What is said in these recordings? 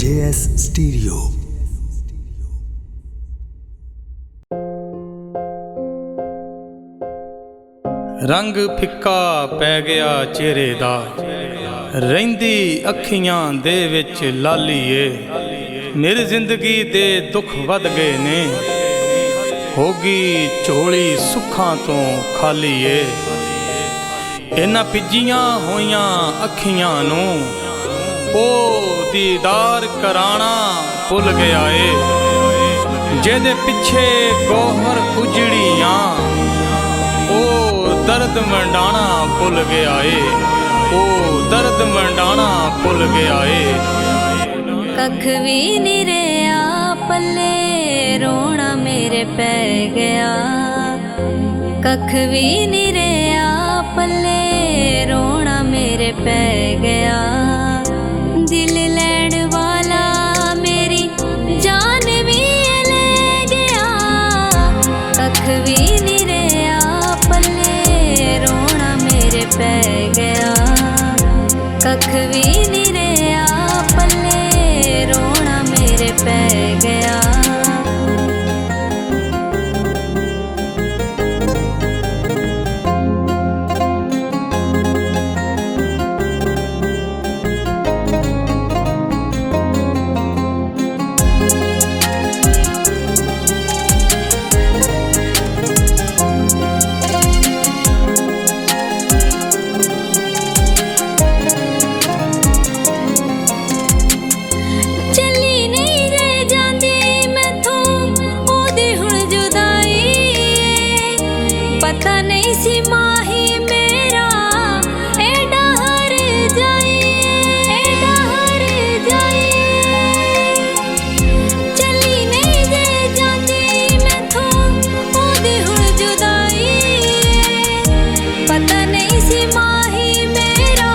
JS Stereo। रंग फिक्का पै गया चेहरे दा, रहिंदी अखियां दे विच लालीए। मेरी जिंदगी दे दुख वध गए ने, होगी झोली सुखां तो खाली ए। इन्हां पिज्जियां होइयां अखियां नूं ओ दीदार कराना भुल गया ए। जेदे पिछे गौहर उजड़ियां ओ दर्द वंडाना भुल गया ए। ओ दर्द वंडाना भुल गया ए। कख भी नहीं रहा पल्ले, रोना मेरे पै गया। कख भी नहीं रहा पल्ले, रोना मेरे पै गया। दिल लैण वाला मेरी जान भी ले गया। कख भी नहीं रहा पल्ले, रोना मेरे पै गया। कख भी नहीं रहा पल्ले, रोना मेरे पै गया। पता नहीं सी माही मेरा एडा हर जाए, एडा हर जाए। चली नहीं जे जाती मैथों ओदी हुण जुदाई। पता नहीं सी माही मेरा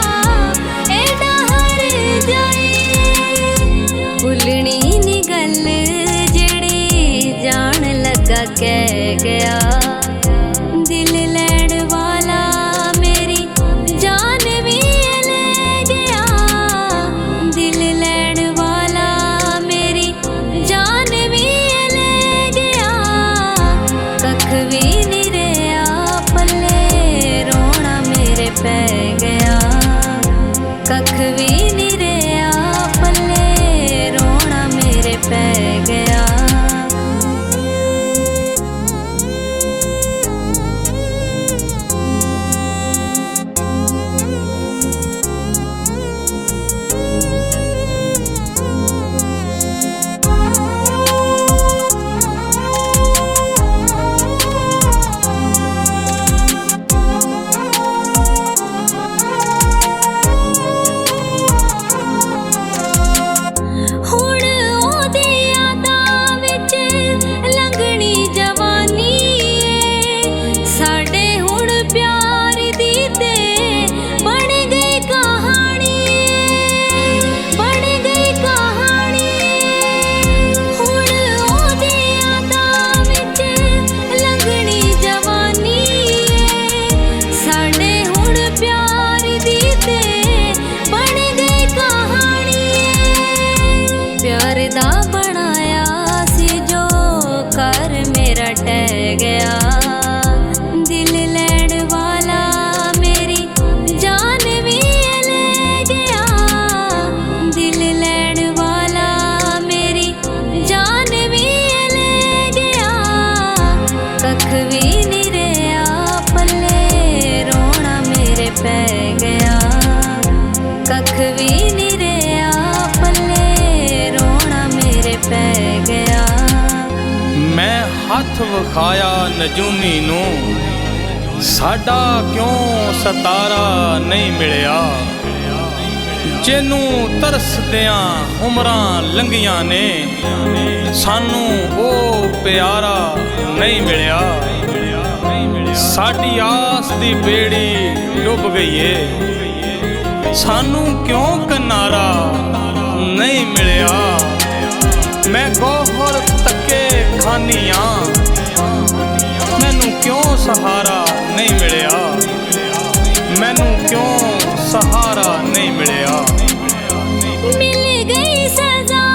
एडा हर जाए। भुलनी नी गल जेड़ी जान लगा कह गया। दिल लैण वाला मेरी जान भी ले गया। दिल लैण वाला मेरी जान भी ले गया। कख भी नहीं रहा पल्ले, रोना मेरे पै गया। कख भी नहीं रहा पल्ले, रोना मेरे पै गया। दा बनाया सी जो कर मेरा टह गया। दिल लैण वाला मेरी जान भी ले गया। दिल लैण वाला मेरी जान भी ले गया। कख भी नहीं रहा पल्ले, रोना मेरे पै गया। कख भी नहीं रहा पल्ले, रोना मेरे पै गया। मैं हथ विखाया नजूमी नूं, साडा क्यों सतारा नहीं मिलिया। जिन्नू तरसदियां उमरां लंघियां ने, सानू ओ प्यारा नहीं मिलिया। साडी आस दी बेड़ी डुब गई है, सानू क्यों किनारा नहीं मिलिया। मैं गौहर तके खानिया, मैनू क्यों सहारा नहीं मिलिया। मैनू क्यों सहारा नहीं मिलिया। मिल गई सजा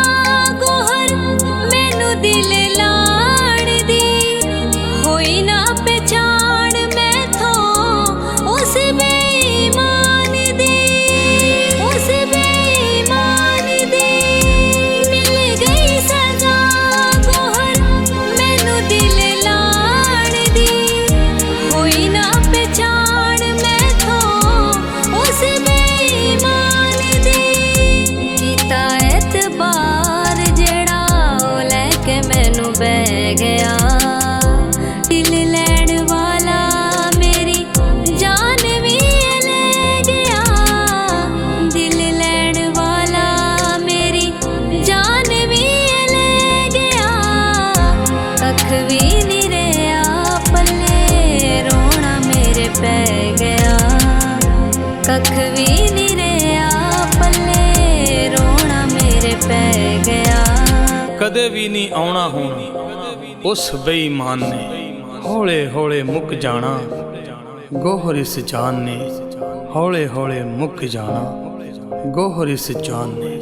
कख भी नहीं रहा पल्ले रोना मेरे पै गया। कदे भी नहीं आउणा होना उस बेईमान ने हौले हौले मुक जाना। गोहर इस जान ने हौले हौले मुक जाना। गोहर इस जान ने